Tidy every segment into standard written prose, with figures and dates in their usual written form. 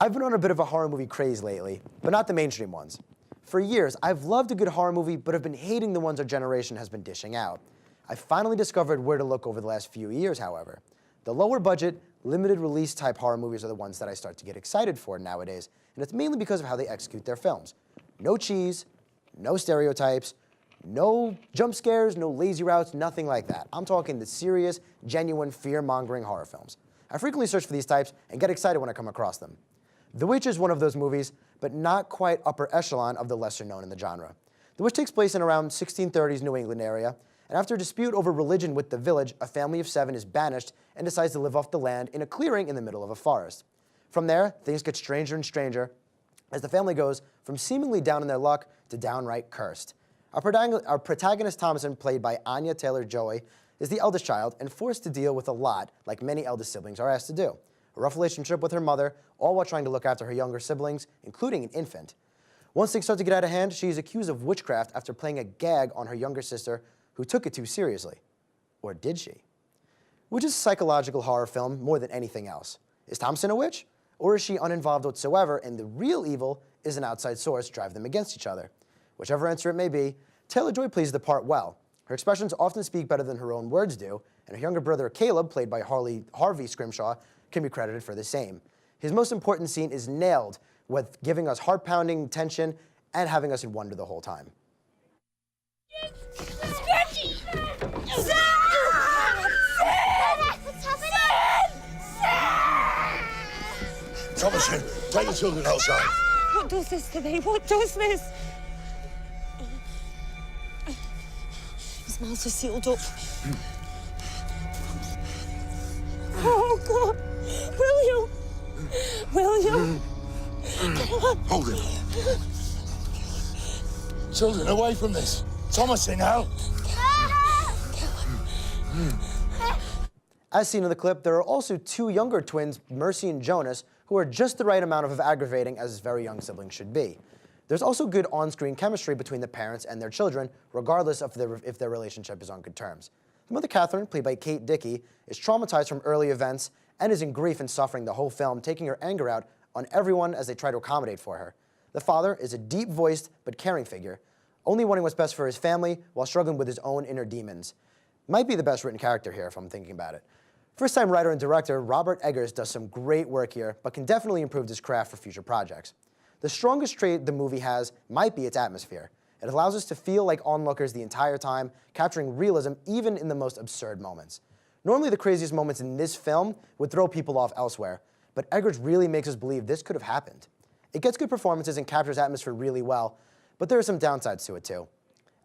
I've been on a bit of a horror movie craze lately, but not the mainstream ones. For years, I've loved a good horror movie, but have been hating the ones our generation has been dishing out. I finally discovered where to look over the last few years, however. The lower budget, limited release type horror movies are the ones that I start to get excited for nowadays, and it's mainly because of how they execute their films. No cheese, no stereotypes, no jump scares, no lazy routes, nothing like that. I'm talking the serious, genuine, fear-mongering horror films. I frequently search for these types and get excited when I come across them. The Witch is one of those movies, but not quite upper echelon of the lesser known in the genre. The Witch takes place in around 1630s New England area, and after a dispute over religion with the village, a family of 7 is banished and decides to live off the land in a clearing in the middle of a forest. From there, things get stranger and stranger as the family goes from seemingly down in their luck to downright cursed. Our protagonist, Thomasin, played by Anya Taylor-Joy, is the eldest child and forced to deal with a lot, like many eldest siblings are asked to do. A rough relationship with her mother, all while trying to look after her younger siblings, including an infant. Once things start to get out of hand, she is accused of witchcraft after playing a gag on her younger sister, who took it too seriously. Or did she? Witch is a psychological horror film more than anything else. Is Thomasin a witch? Or is she uninvolved whatsoever and the real evil is an outside source driving them against each other? Whichever answer it may be, Taylor-Joy plays the part well. Her expressions often speak better than her own words do, and her younger brother Caleb, played by Harvey Scrimshaw, can be credited for the same. His most important scene is nailed with giving us heart-pounding tension and having us in wonder the whole time. Scratchy! What's happening? Thomasin, take the children outside. What does this to me? What does this? His mouth is sealed up. Oh, God. William! Hold him. Children, away from this. Thomasin, now. As seen in the clip, there are also 2 younger twins, Mercy and Jonas, who are just the right amount of aggravating as very young siblings should be. There's also good on-screen chemistry between the parents and their children, regardless of if their relationship is on good terms. The mother, Catherine, played by Kate Dickie, is traumatized from early events and is in grief and suffering the whole film, taking her anger out on everyone as they try to accommodate for her. The father is a deep-voiced but caring figure, only wanting what's best for his family while struggling with his own inner demons. Might be the best written character here if I'm thinking about it. First-time writer and director Robert Eggers does some great work here, but can definitely improve his craft for future projects. The strongest trait the movie has might be its atmosphere. It allows us to feel like onlookers the entire time, capturing realism even in the most absurd moments. Normally the craziest moments in this film would throw people off elsewhere, but Eggers really makes us believe this could have happened. It gets good performances and captures atmosphere really well, but there are some downsides to it too.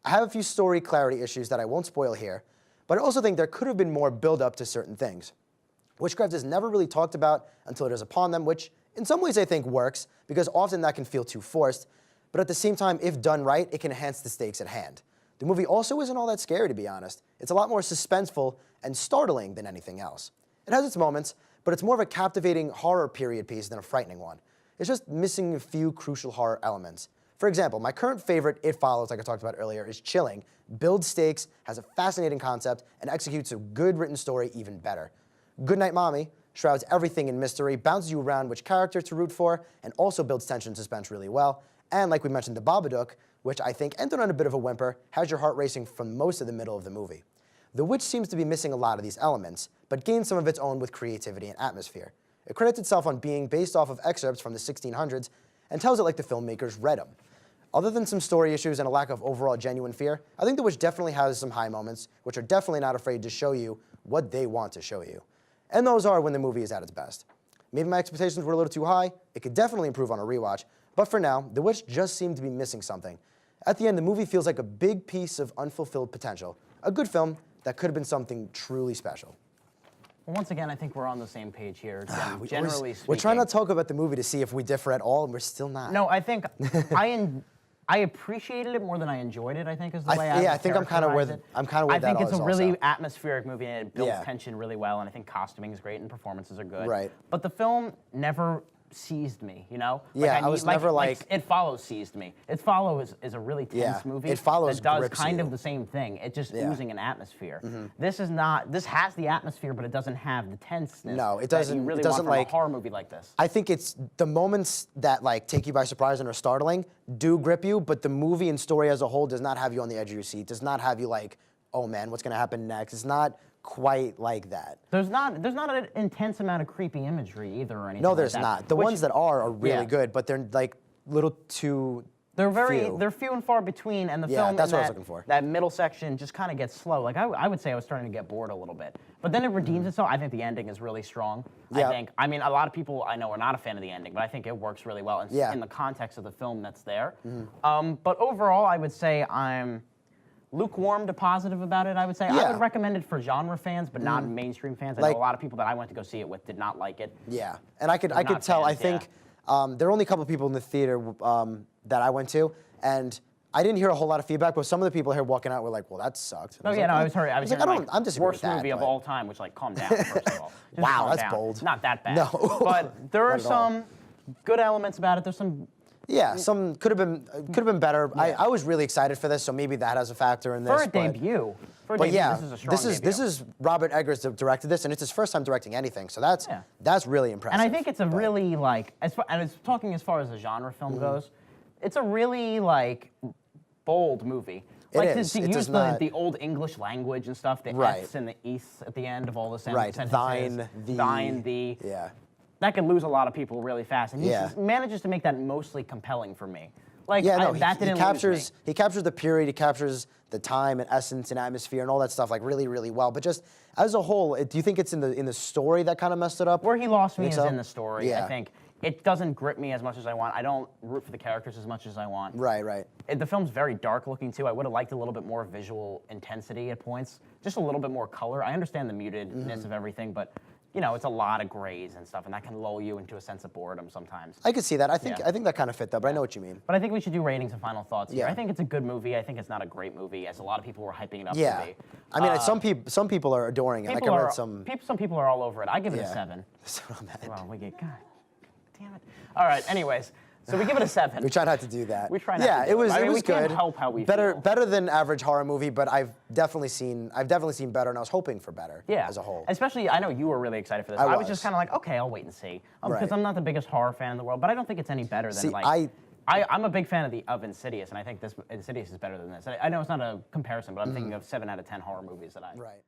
I have a few story clarity issues that I won't spoil here, but I also think there could have been more build-up to certain things. Witchcraft is never really talked about until it is upon them, which in some ways I think works, because often that can feel too forced, but at the same time, if done right, it can enhance the stakes at hand. The movie also isn't all that scary, to be honest. It's a lot more suspenseful and startling than anything else. It has its moments, but it's more of a captivating horror period piece than a frightening one. It's just missing a few crucial horror elements. For example, my current favorite, It Follows, like I talked about earlier, is chilling, builds stakes, has a fascinating concept, and executes a good written story even better. Goodnight Mommy shrouds everything in mystery, bounces you around which character to root for, and also builds tension and suspense really well. And like we mentioned, The Babadook, which I think ended on a bit of a whimper, has your heart racing from most of the middle of the movie. The Witch seems to be missing a lot of these elements, but gains some of its own with creativity and atmosphere. It credits itself on being based off of excerpts from the 1600s and tells it like the filmmakers read them. Other than some story issues and a lack of overall genuine fear, I think The Witch definitely has some high moments, which are definitely not afraid to show you what they want to show you. And those are when the movie is at its best. Maybe my expectations were a little too high. It could definitely improve on a rewatch, but for now, The Witch just seemed to be missing something. At the end, the movie feels like a big piece of unfulfilled potential. A good film that could have been something truly special. Well, once again, I think we're on the same page here, generally speaking. We're trying to talk about the movie to see if we differ at all, and we're still not. No, I think I appreciated it more than I enjoyed it, I think is the way I yeah, I think I'm kind of with it. I'm kind of with that. I think it's a really also. atmospheric movie and it builds tension really well, and I think costuming is great and performances are good. Right. But the film never seized me, you know? Yeah, I was never like- It Follows seized me. It Follows is a really tense Yeah, movie. It Follows that does grips kind you. of the same thing. It's just Yeah. Mm-hmm. oozing an atmosphere. This is not. This has the atmosphere, but it doesn't have the tenseness. No, it that doesn't- You it really doesn't, want from like- a horror movie like this. I think it's the moments that like take you by surprise and are startling do grip you, but the movie and story as a whole does not have you on the edge of your seat. Does not have you like, oh man, what's gonna happen next? It's not quite like that. There's not an intense amount of creepy imagery either or anything. No, like there's that, not. The which- ones that are really yeah. good, but they're like little too. They're few and far between, and the Yeah, film that's in what I was that, looking for. that middle section just kind of gets slow. Like I would say I was starting to get bored a little bit, but then it redeems itself. I think the ending is really strong. Yeah. I mean, a lot of people I know are not a fan of the ending, but I think it works really well in the context of the film that's there. But overall, I would say I'm lukewarm to positive about it. I would say I Yeah. would recommend it for genre fans, but not mainstream fans. I Like- know a lot of people that I went to go see it with did not like it. Yeah, and I could not tell. I fans, think there were only a couple of people in the theater that I went to, and I didn't hear a whole lot of feedback. But some of the people here walking out were like, "Well, that sucked." And Oh was yeah, like, no, "Eh." I was hearing. like, I don't. I'm disagreeing worst with that. movie of but- all time, which like calm down first of all. Just Wow, calm that's down. bold. Not that bad. No. but there are Not at all. some good elements about it. There's some. Yeah, some could have been better. I was really excited for this, so maybe that has a factor in this. For a but- debut. For a But debut, yeah, this is a strong debut. this is Robert Eggers that directed this, and it's his first time directing anything. So that's really impressive. And I think it's a But- really like talking as far as the genre film Mm-hmm. goes, it's a really like bold movie. Like is. to It use does not- the old English language and stuff, the Right. F's and the E's at the end of all the Right, sentences. thine, thee. Thine, thee. Yeah. That could lose a lot of people really fast, and he Yeah. manages to make that mostly compelling for me. Like Yeah, no, that didn't captures lose me. he captures the period, he captures the time and essence and atmosphere and all that stuff like really, really well. But just as a whole, do you think it's in the story that kind of messed it up? Where he lost me Think is so? in the story. Yeah. I think it doesn't grip me as much as I want. I don't root for the characters as much as I want. Right. The film's very dark looking too. I would have liked a little bit more visual intensity at points, just a little bit more color. I understand the mutedness Mm-hmm. of everything, but you know, it's a lot of grays and stuff, and that can lull you into a sense of boredom sometimes. I could see that. I think Yeah. I think that kind of fit though, but I know what you mean. But I think we should do ratings and final thoughts here. Yeah. I think it's a good movie. I think it's not a great movie, as a lot of people were hyping it up Yeah. to be. I mean, some people are adoring it. Like People I are, read some. some people are all over it. I give it a Yeah. 7. That's what I'm at. Well, we get God damn it. All right. Anyways, so we give it a 7. We try not to do that. We try not to Yeah, do it. it was I mean, it was we can't good. help how we better feel. better than average horror movie, but I've definitely seen better, and I was hoping for better. Yeah. As a whole. Especially, I know you were really excited for this. I I was was. just kind of like, okay, I'll wait and see, because Right. I'm not the biggest horror fan in the world, but I don't think it's any better than See, like. I'm a big fan of Insidious, and I think this Insidious is better than this. I know it's not a comparison, but I'm thinking of 7 out of 10 horror movies that I. Right.